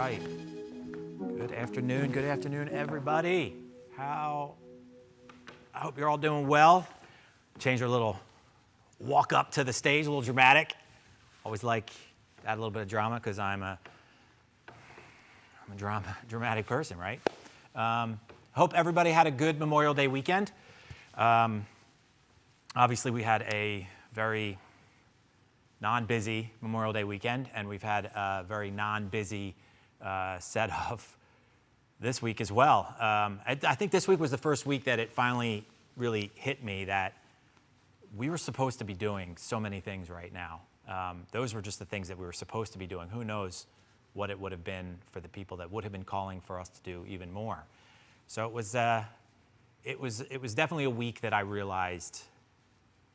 right. Good afternoon, everybody. I hope you're all doing well. Change our little walk up to the stage, a little dramatic. Always like add a little bit of drama because I'm a dramatic person, right? Hope everybody had a good Memorial Day weekend. Obviously, we had a very non-busy Memorial Day weekend, and we've had a very non-busy set of this week as well. I think this week was the first week that it finally really hit me that we were supposed to be doing so many things right now. Those were just the things that we were supposed to be doing. Who knows what it would have been for the people that would have been calling for us to do even more. So it was definitely a week that I realized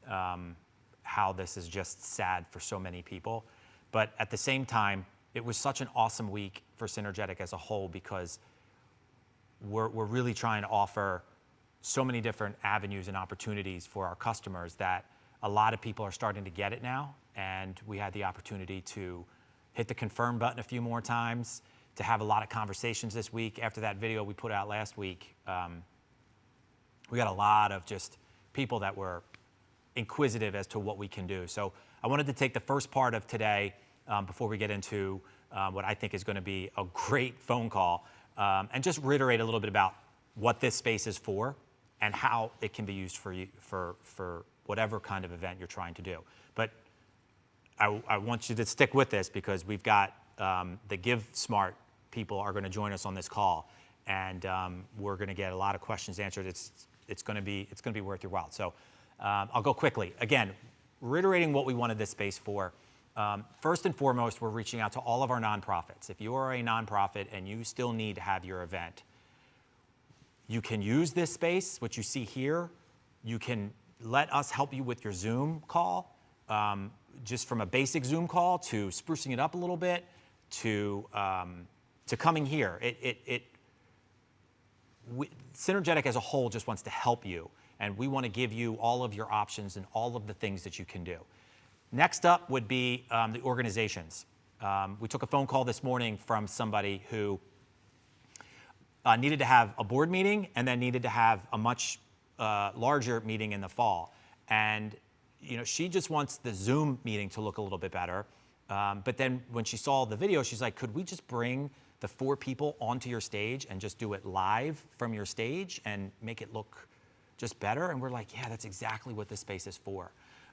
how this is just sad for so many people. But at the same time, it was such an awesome week for Synergetic as a whole because we're really trying to offer so many different avenues and opportunities for our customers that a lot of people are starting to get it now. And we had the opportunity to hit the confirm button a few more times, to have a lot of conversations this week. After that video we put out last week, we got a lot of just people that were inquisitive as to what we can do. So I wanted to take the first part of today before we get into what I think is going to be a great phone call and just reiterate a little bit about what this space is for and how it can be used for you for whatever kind of event you're trying to do. But I want you to stick with this because we've got the Give Smart people are going to join us on this call, and we're going to get a lot of questions answered. It's going to be worth your while. So I'll go quickly. Again, reiterating what we wanted this space for. First and foremost, we're reaching out to all of our nonprofits. If you are a nonprofit and you still need to have your event, you can use this space, what you see here. You can let us help you with your Zoom call, just from a basic Zoom call to sprucing it up a little bit to coming here. Synergetic as a whole just wants to help you, and we want to give you all of your options and all of the things that you can do. Next up would be the organizations. We took a phone call this morning from somebody who needed to have a board meeting and then needed to have a much larger meeting in the fall. And she just wants the Zoom meeting to look a little bit better. But then when she saw the video, she's like, could we just bring the 4 people onto your stage and just do it live from your stage and make it look just better? And we're like, yeah, that's exactly what this space is for.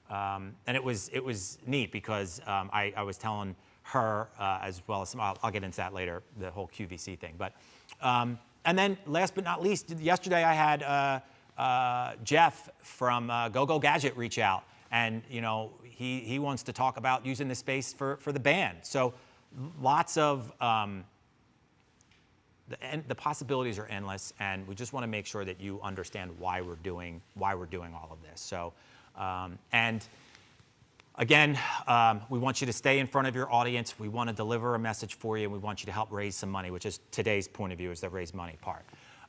And it was neat because I was telling her as well as I'll get into that later, the whole QVC thing. But and then last but not least, yesterday I had Jeff from Go Gadget reach out, and he wants to talk about using this space for the band. So lots of the possibilities are endless, and we just want to make sure that you understand why we're doing all of this. So and again, we want you to stay in front of your audience. We want to deliver a message for you, and we want you to help raise some money, which is today's point of view, is the raise money part.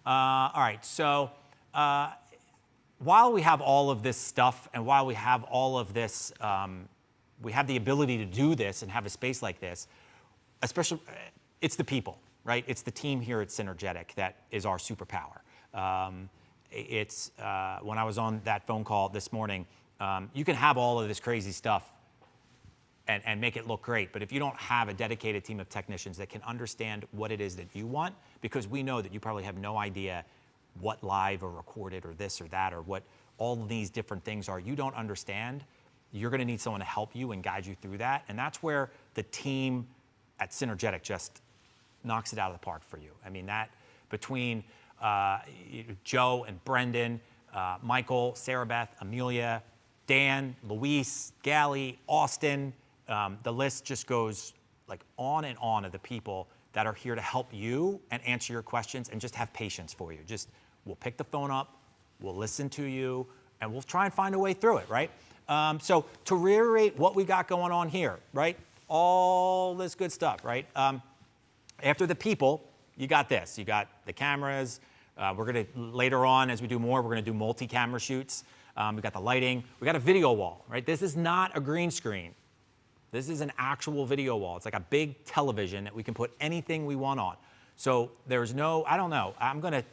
All right, so while we have all of this stuff and while we have all of this, we have the ability to do this and have a space like this, especially, it's the people, right? It's the team here at Synergetic that is our superpower. When I was on that phone call this morning, you can have all of this crazy stuff and make it look great, but if you don't have a dedicated team of technicians that can understand what it is that you want, because we know that you probably have no idea what live or recorded or this or that or what all of these different things are, you don't understand, you're going to need someone to help you and guide you through that. And that's where the team at Synergetic just knocks it out of the park for you. I mean, that between Joe and Brendan, Michael, Sarah Beth, Amelia, Dan, Luis, Gally, Austin, the list just goes like on and on of the people that are here to help you and answer your questions and just have patience for you. We'll pick the phone up, we'll listen to you, and we'll try and find a way through it, right? So to reiterate what we got going on here, right? All this good stuff, right? After the people, you got this. You got the cameras. We're going to, later on, as we do more, we're going to do multi-camera shoots. We got the lighting. We got a video wall, right? This is not a green screen. This is an actual video wall. It's like a big television that we can put anything we want on. So there's no, I don't know, I'm going to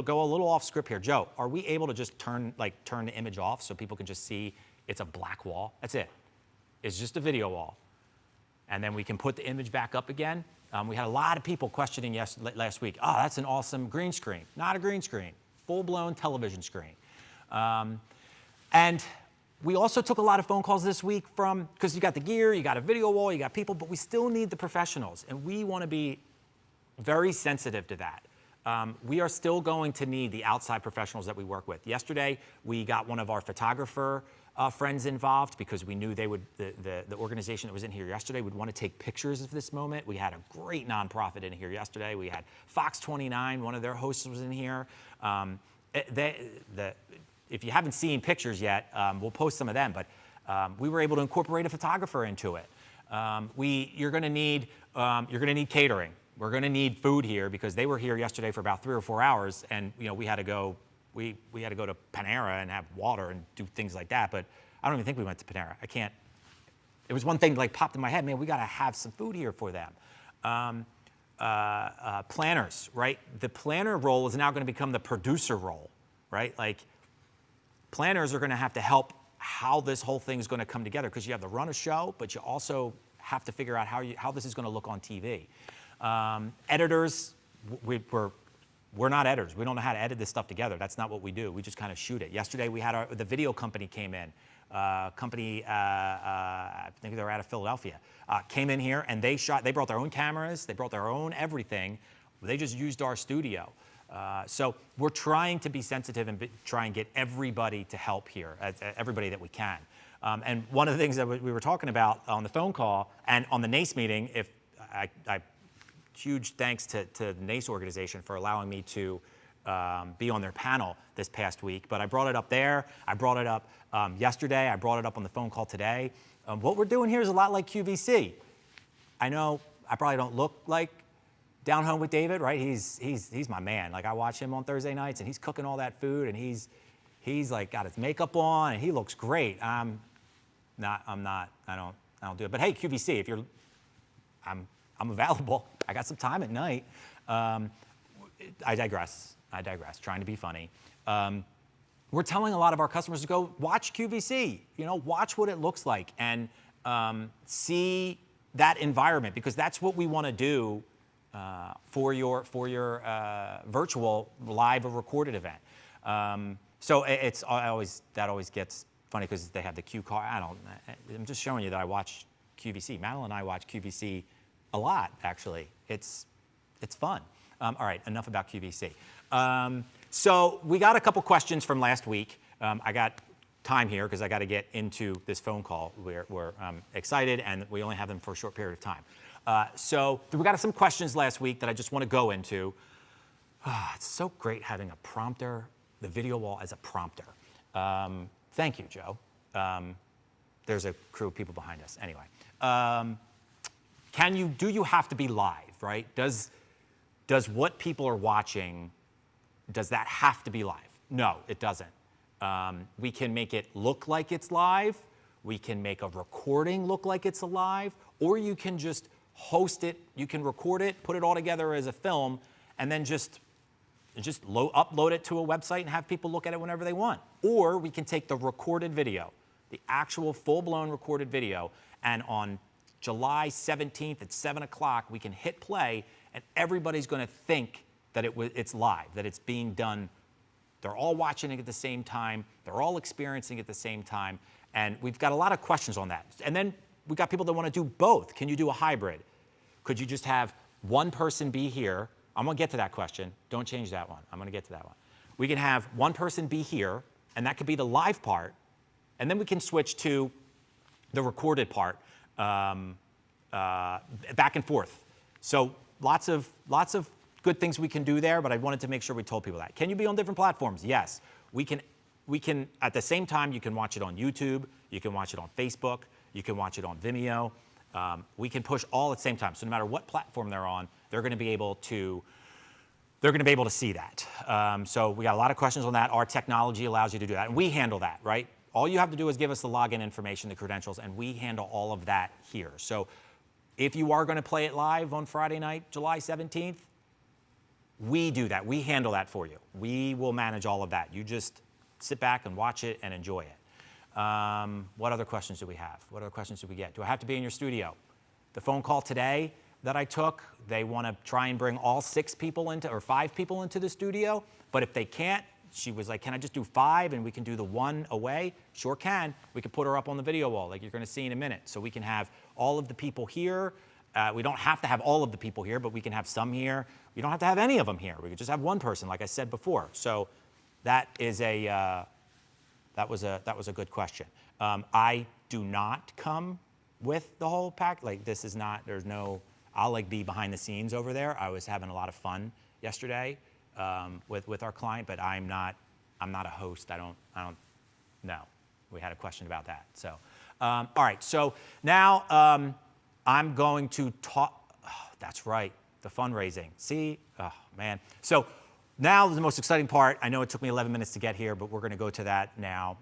go a little off script here. Joe, are we able to just turn the image off so people can just see it's a black wall? That's it. It's just a video wall. And then we can put the image back up again. We had a lot of people questioning last week, oh, that's an awesome green screen. Not a green screen, full-blown television screen. And we also took a lot of phone calls this week because you got the gear, you got a video wall, you got people, but we still need the professionals. And we want to be very sensitive to that. We are still going to need the outside professionals that we work with. Yesterday, we got one of our photographer friends involved because we knew they would, the organization that was in here yesterday would want to take pictures of this moment. We had a great nonprofit in here yesterday. We had Fox 29, one of their hosts was in here. If you haven't seen pictures yet, we'll post some of them, but we were able to incorporate a photographer into it. You're going to need catering. We're going to need food here because they were here yesterday for about 3 or 4 hours, and we had to go. We had to go to Panera and have water and do things like that. But I don't even think we went to Panera. I can't. It was one thing like popped in my head. Man, we got to have some food here for them. Planners, right? The planner role is now going to become the producer role, right? Like planners are going to have to help how this whole thing is going to come together because you have to run a show, but you also have to figure out how this is going to look on TV. Editors, we're not editors. We don't know how to edit this stuff together. That's not what we do. We just kind of shoot it. Yesterday we had the video company came in. I think they were out of Philadelphia. Came in here and they brought their own cameras. They brought their own everything. They just used our studio. So we're trying to be sensitive and try and get everybody to help here, everybody that we can. And one of the things that we were talking about on the phone call and on the NACE meeting, huge thanks to the NACE organization for allowing me to be on their panel this past week. But I brought it up there. I brought it up yesterday. I brought it up on the phone call today. What we're doing here is a lot like QVC. I know I probably don't look like Down Home with David, right? He's my man. Like I watch him on Thursday nights, and he's cooking all that food, and he's like got his makeup on, and he looks great. I don't do it. But hey, QVC, if you're, I'm available. I got some time at night. I digress. Trying to be funny. We're telling a lot of our customers to go watch QVC. Watch what it looks like and see that environment because that's what we want to do for your virtual live or recorded event. So that always gets funny because they have the cue card. I'm just showing you that I watch QVC. Madeline and I watch QVC a lot, actually. It's fun. All right, enough about QVC. So we got a couple questions from last week. I got time here because I got to get into this phone call. We're excited, and we only have them for a short period of time. So we got some questions last week that I just want to go into. It's so great having a prompter, the video wall as a prompter. Thank you, Joe. There's a crew of people behind us. Anyway. Do you have to be live, right? Does what people are watching, does that have to be live? No, it doesn't. We can make it look like it's live. We can make a recording look like it's live, or you can just host it. You can record it, put it all together as a film, and then just upload it to a website and have people look at it whenever they want. Or we can take the recorded video, the actual full-blown recorded video, and on July 17th at 7 o'clock, we can hit play, and everybody's going to think that it's live, that it's being done. They're all watching it at the same time. They're all experiencing it at the same time. And we've got a lot of questions on that. And then we've got people that want to do both. Can you do a hybrid? Could you just have one person be here? I'm going to get to that question. Don't change that one. I'm going to get to that one. We can have one person be here, and that could be the live part. And then we can switch to the recorded part. Back and forth. So lots of good things we can do there, but I wanted to make sure we told people that. Can you be on different platforms? Yes. We can at the same time, you can watch it on YouTube, you can watch it on Facebook, you can watch it on Vimeo. We can push all at the same time. So no matter what platform they're on, they're going to be able to see that. So we got a lot of questions on that. Our technology allows you to do that, and we handle that, right? All you have to do is give us the login information, the credentials, and we handle all of that here. So if you are going to play it live on Friday night, July 17th, we do that. We handle that for you. We will manage all of that. You just sit back and watch it and enjoy it. What other questions do we have? What other questions do we get? Do I have to be in your studio? The phone call today that I took, they want to try and bring all 6 people into, or 5 people into the studio, but if they can't, she was like, can I just do 5 and we can do the 1 away? Sure can. We can put her up on the video wall like you're going to see in a minute. So we can have all of the people here. We don't have to have all of the people here, but we can have some here. We don't have to have any of them here. We could just have one person, like I said before. So that is a that was a good question. I do not come with the whole pack. Like this is not. There's no. I'll like be behind the scenes over there. I was having a lot of fun yesterday with our client, but I'm not a host. I don't know. We had a question about that. So all right. So now I'm going to talk. Oh, that's right. The fundraising. See? Oh man. So now the most exciting part. I know it took me 11 minutes to get here, but we're going to go to that now.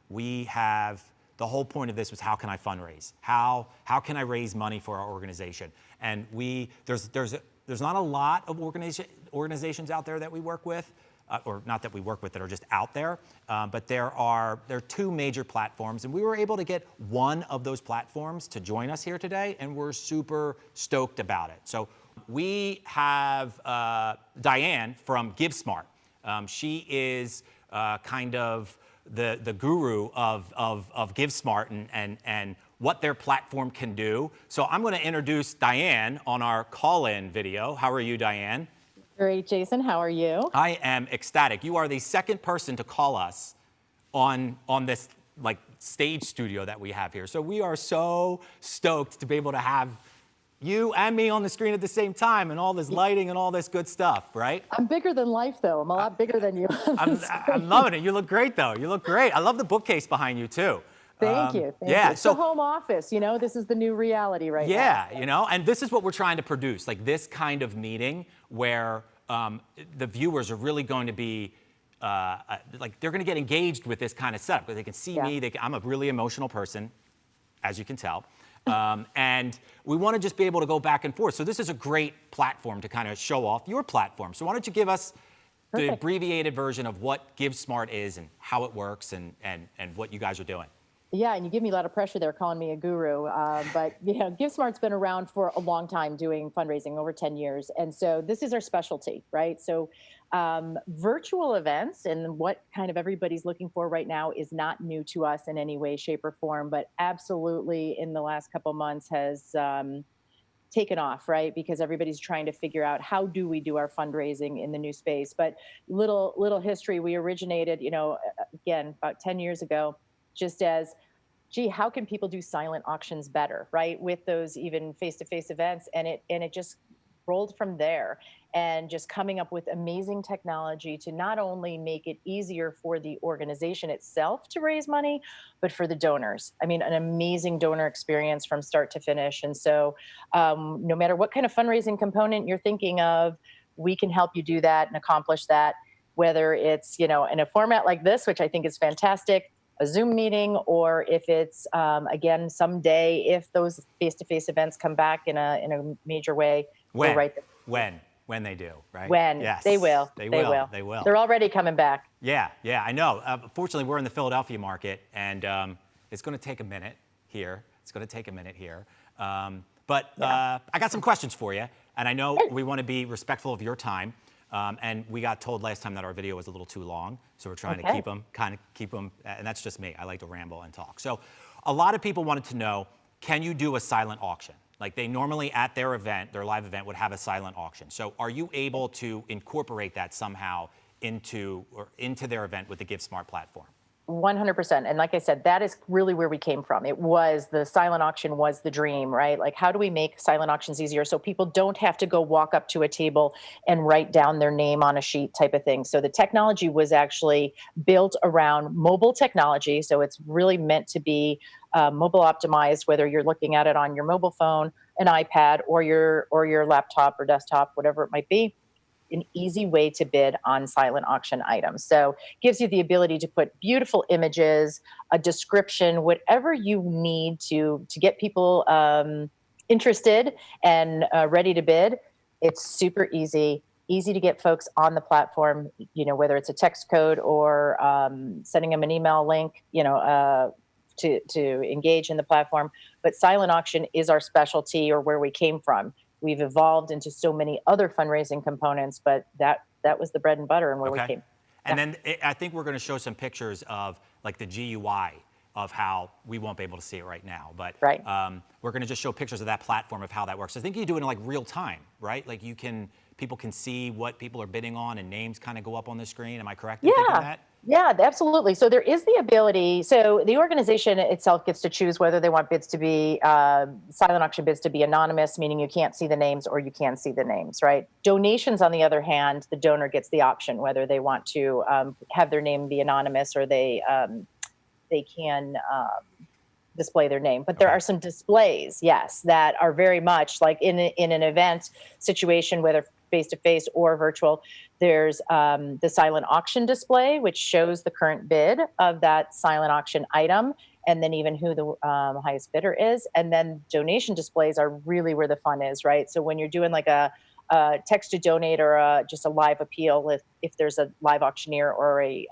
We have. The whole point of this was how can I fundraise? How can I raise money for our organization? And there's not a lot of organizations out there that we work with, or not that we work with that are just out there, but there are 2 major platforms, and we were able to get one of those platforms to join us here today, and we're super stoked about it. So we have Diane from GiveSmart. She is kind of the guru of GiveSmart and what their platform can do. So I'm going to introduce Diane on our call-in video. How are you, Diane? Great, Jason. How are you? I am ecstatic. You are the second person to call us on this like stage studio that we have here. So we are so stoked to be able to have you and me on the screen at the same time and all this lighting and all this good stuff, right? I'm bigger than life, though. I'm a lot bigger than you. I'm loving it. You look great, though. You look great. I love the bookcase behind you, too. Thank you. Thank you. It's the home office. You know, this is the new reality right now. Yeah, you know, and this is what we're trying to produce, like this kind of meeting where the viewers are really going to be, like they're going to get engaged with this kind of setup. Because they can see me. I'm a really emotional person, as you can tell. And we want to just be able to go back and forth. So this is a great platform to kind of show off your platform. So why don't you give us the abbreviated version of what GiveSmart is and how it works and what you guys are doing. Yeah, and you give me a lot of pressure there calling me a guru. But you know, GiveSmart's been around for a long time doing fundraising, over 10 years. And so this is our specialty, right? So virtual events and what kind of everybody's looking for right now is not new to us in any way, shape, or form, but absolutely in the last couple months has taken off, right? Because everybody's trying to figure out how do we do our fundraising in the new space. But little history, we originated, you know, again, about 10 years ago, just as, gee, how can people do silent auctions better, right? With those even face-to-face events, and it just rolled from there, and just coming up with amazing technology to not only make it easier for the organization itself to raise money, but for the donors. I mean, an amazing donor experience from start to finish. And so no matter what kind of fundraising component you're thinking of, we can help you do that and accomplish that, whether it's, you know, in a format like this, which I think is fantastic, a Zoom meeting, or if it's, again, someday, if those face-to-face events come back in a major way, we're right there. When they do, right? When. Yes. They will. They will. They will. They're already coming back. Yeah, I know. Fortunately, we're in the Philadelphia market, and it's going to take a minute here. But I got some questions for you, and I know we want to be respectful of your time. And we got told last time that our video was a little too long, so we're trying to keep them, and that's just me. I like to ramble and talk. So a lot of people wanted to know, can you do a silent auction? Like they normally at their event, their live event would have a silent auction. So are you able to incorporate that somehow into their event with the GiveSmart platform? 100%. And like I said, that is really where we came from. It was the silent auction was the dream, right? Like, how do we make silent auctions easier so people don't have to go walk up to a table and write down their name on a sheet type of thing? So the technology was actually built around mobile technology. So it's really meant to be mobile optimized, whether you're looking at it on your mobile phone, an iPad, or your laptop or desktop, whatever it might be. an easy way to bid on silent auction items. So gives you the ability to put beautiful images, a description, whatever you need to get people interested and ready to bid. It's super easy to get folks on the platform, whether it's a text code or sending them an email link, to engage in the platform. But silent auction is our specialty, or where we came from. We've evolved into so many other fundraising components, but that was the bread and butter and where we came. And then I think we're going to show some pictures of like the GUI of how we won't be able to see it right now, but right. We're going to just show pictures of that platform of how that works. I think you do it in like real time, right? Like people can see what people are bidding on and names kind of go up on the screen. Am I correct in thinking that? Yeah, absolutely. So there is the ability. So the organization itself gets to choose whether they want bids to be silent auction bids to be anonymous, meaning you can't see the names, or you can see the names, right? Donations, on the other hand, the donor gets the option whether they want to have their name be anonymous, or they can display their name. But there are some displays, yes, that are very much like in an event situation, whether face-to-face or virtual. There's the silent auction display, which shows the current bid of that silent auction item, and then even who the highest bidder is. And then donation displays are really where the fun is, right? So when you're doing like a text to donate, or just a live appeal, if there's a live auctioneer or a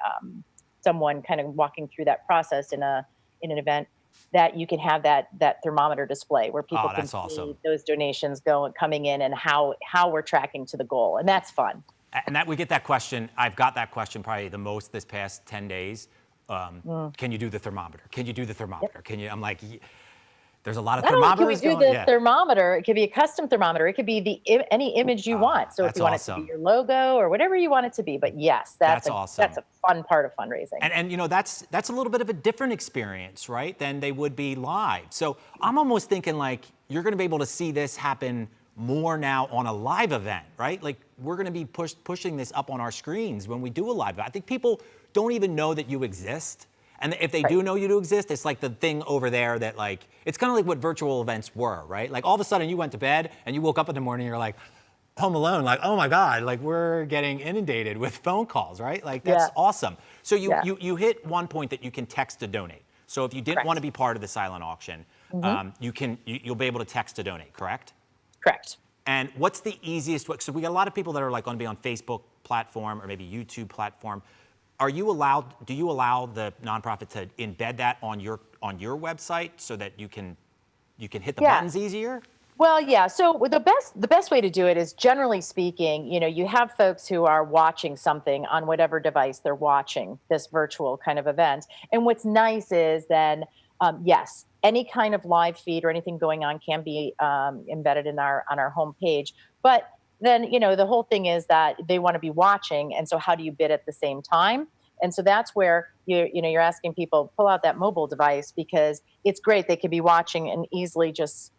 someone kind of walking through that process in an event, that you can have that thermometer display where people can see those donations coming in, and how we're tracking to the goal. And that's fun. And that we get that question. I've got that question probably the most this past 10 days. Can you do the thermometer? Can you do the thermometer? Yep. Can you? I'm like, there's a lot of Not thermometers only can we do the thermometer, it could be a custom thermometer. It could be any image you want. So if you want it to be your logo or whatever you want it to be. But yes, that's awesome. That's a fun part of fundraising. And that's a little bit of a different experience, right, than they would be live. So I'm almost thinking like you're going to be able to see this happen more now on a live event, right? Like we're going to be pushing this up on our screens when we do a live event. I think people don't even know that you exist. And if they do know you to exist, it's like the thing over there that like, it's kind of like what virtual events were, right? Like all of a sudden you went to bed and you woke up in the morning and you're like, home alone, like, oh my God, like we're getting inundated with phone calls, right? Like that's awesome. So you hit one point that you can text to donate. So if you didn't want to be part of the silent auction, you'll be able to text to donate, correct? Correct. And what's the easiest way? So we got a lot of people that are like going to be on Facebook platform or maybe YouTube platform. Do you allow the nonprofit to embed that on your website so that you can hit the buttons easier? Well, yeah. So the best way to do it is, generally speaking, you have folks who are watching something on whatever device they're watching this virtual kind of event. And what's nice is then, yes, any kind of live feed or anything going on can be embedded on our homepage. But then, the whole thing is that they want to be watching. And so how do you bid at the same time? And so that's where you're asking people, pull out that mobile device, because it's great. They could be watching and easily just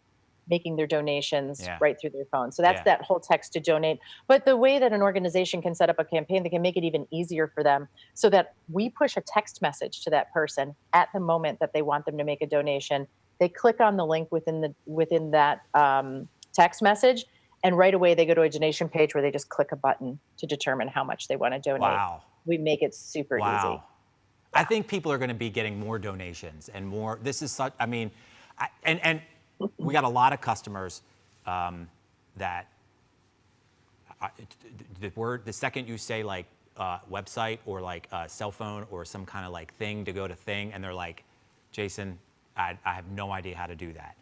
making their donations right through their phone. So that's that whole text to donate. But the way that an organization can set up a campaign, they can make it even easier for them, so that we push a text message to that person at the moment that they want them to make a donation. They click on the link within that text message, and right away they go to a donation page where they just click a button to determine how much they want to donate. Wow. We make it super easy. I think people are going to be getting more donations and more. This is such, I mean, and we got a lot of customers that the second you say like website or like cell phone or some kind of like thing to go to thing, and they're like, Jason, I have no idea how to do that.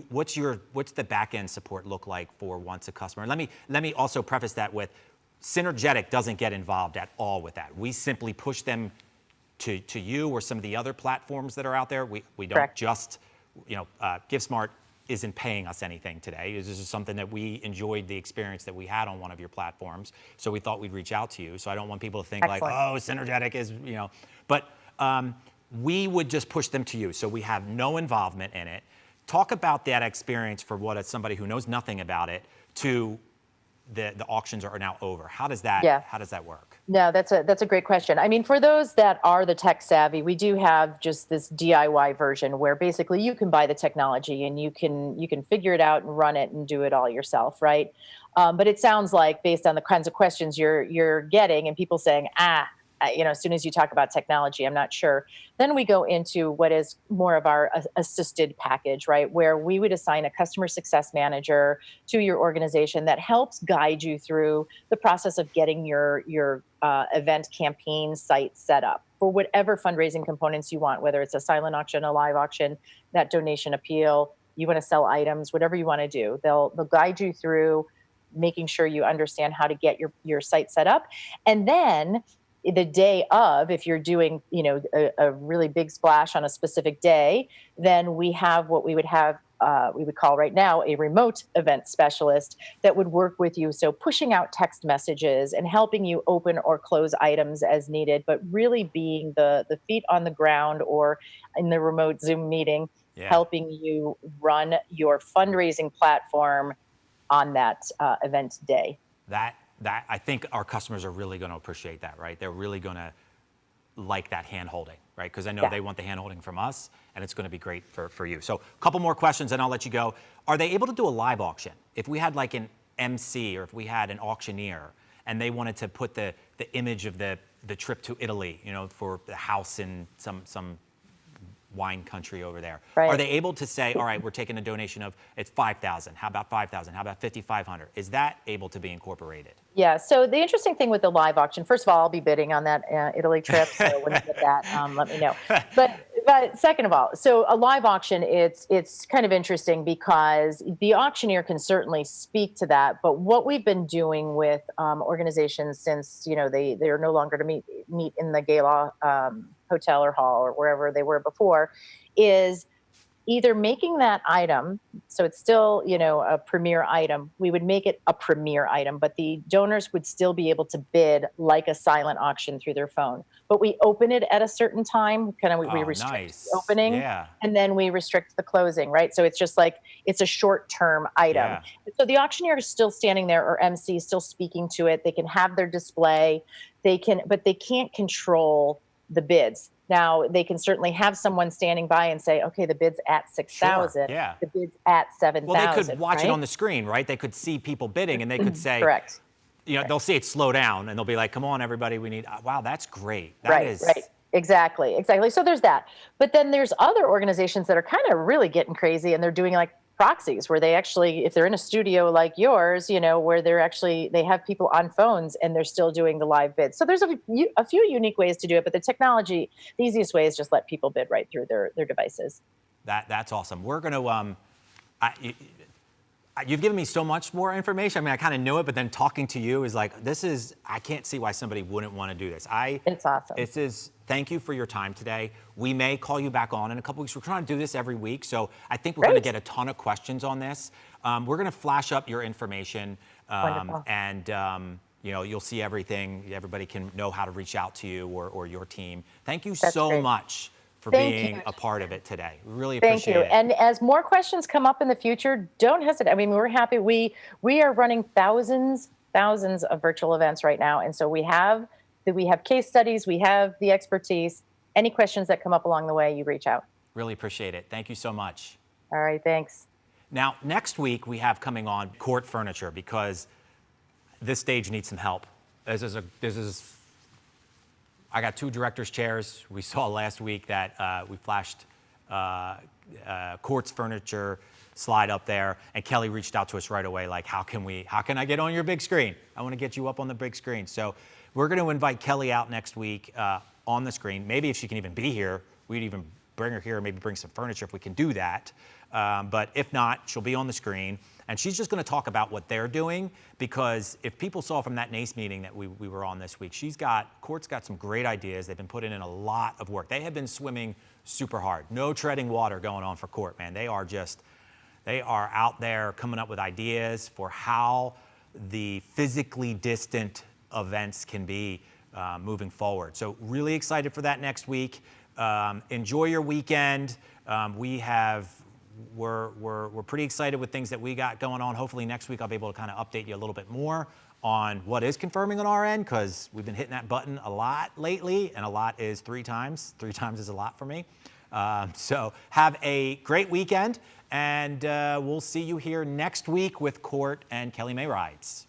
What's the back end support look like for once a customer? Let me also preface that with, Synergetic doesn't get involved at all with that. We simply push them to you or some of the other platforms that are out there. We don't just, GiveSmart isn't paying us anything today. This is something that we enjoyed the experience that we had on one of your platforms. So we thought we'd reach out to you. So I don't want people to think like, oh, Synergetic is, but we would just push them to you. So we have no involvement in it. Talk about that experience for somebody who knows nothing about it to the auctions are now over? How does Yeah. that work? No, that's a great question. I mean, for those that are the tech savvy, we do have just this DIY version where basically you can buy the technology and you can figure it out and run it and do it all yourself, right? But it sounds like based on the kinds of questions you're getting and people saying, as soon as you talk about technology, I'm not sure. Then we go into what is more of our assisted package, right? Where we would assign a customer success manager to your organization that helps guide you through the process of getting your event campaign site set up for whatever fundraising components you want, whether it's a silent auction, a live auction, that donation appeal, you want to sell items, whatever you want to do. They'll guide you through making sure you understand how to get your site set up. And then the day of, if you're doing a really big splash on a specific day, then we have what we would have we would call right now a remote event specialist that would work with you. So pushing out text messages and helping you open or close items as needed, but really being the feet on the ground or in the remote Zoom meeting, helping you run your fundraising platform on that event day. That I think our customers are really going to appreciate that, right? They're really going to like that hand holding, right? Because I know they want the hand holding from us, and it's going to be great for you. So a couple more questions and I'll let you go. Are they able to do a live auction? If we had like an MC or if we had an auctioneer and they wanted to put the image of the trip to Italy, for the house in some wine country over there. Right. Are they able to say, all right, we're taking a donation of, it's 5,000. How about 5,000? How about 5,500? Is that able to be incorporated? Yeah. So the interesting thing with the live auction, first of all, I'll be bidding on that Italy trip. So when you get that, let me know. But second of all, so a live auction, it's kind of interesting because the auctioneer can certainly speak to that. But what we've been doing with organizations since they are no longer to meet in the gala hotel or hall or wherever they were before, is either making that item, so it's still, a premier item, we would make it a premier item, but the donors would still be able to bid like a silent auction through their phone. But we open it at a certain time, we restrict the opening, and then we restrict the closing, right? So it's just like, it's a short-term item. Yeah. So the auctioneer is still standing there, or MC is still speaking to it. They can have their display, but they can't control the bids. Now, they can certainly have someone standing by and say, okay, the bid's at 6,000, the bid's at 7,000. Well, they could watch it on the screen, right? They could see people bidding and they could say, correct. They'll see it slow down and they'll be like, come on, everybody, we need, wow, that's great. Right. Exactly. So there's that. But then there's other organizations that are kind of really getting crazy and they're doing like proxies where they actually, if they're in a studio like yours, where they have people on phones and they're still doing the live bids. So there's a few unique ways to do it, but the technology, the easiest way is just let people bid right through their devices. That's awesome. We're going to, you've given me so much more information. I mean, I kind of know it, but then talking to you is like, I can't see why somebody wouldn't want to do this. It's awesome. Thank you for your time today. We may call you back on in a couple weeks. We're trying to do this every week, so I think we're going to get a ton of questions on this. We're going to flash up your information, and you'll see everything. Everybody can know how to reach out to you or your team. Thank you so much for being a part of it today. We really appreciate it. And as more questions come up in the future, don't hesitate. I mean, we're happy. We are running thousands of virtual events right now, and so we have case studies, we have the expertise. Any questions that come up along the way, you reach out. Really appreciate it. Thank you so much. All right, thanks. Now, next week we have coming on court furniture because this stage needs some help. I got 2 directors' chairs. We saw last week that we flashed court's furniture slide up there, and Kelly reached out to us right away, like, how can I get on your big screen? I want to get you up on the big screen. So we're going to invite Kelly out next week on the screen. Maybe if she can even be here, we'd even bring her here, maybe bring some furniture if we can do that. But if not, she'll be on the screen. And she's just going to talk about what they're doing, because if people saw from that NACE meeting that we were on this week, Court's got some great ideas. They've been putting in a lot of work. They have been swimming super hard. No treading water going on for Court, man. They are out there coming up with ideas for how the physically distant events can be moving forward. So really excited for that next week. Enjoy your weekend. We have we're pretty excited with things that we got going on. Hopefully next week I'll be able to kind of update you a little bit more on what is confirming on our end, because we've been hitting that button a lot lately, and a lot is 3 times. 3 times is a lot for me. So have a great weekend, and we'll see you here next week with Court and Kelly May Rides.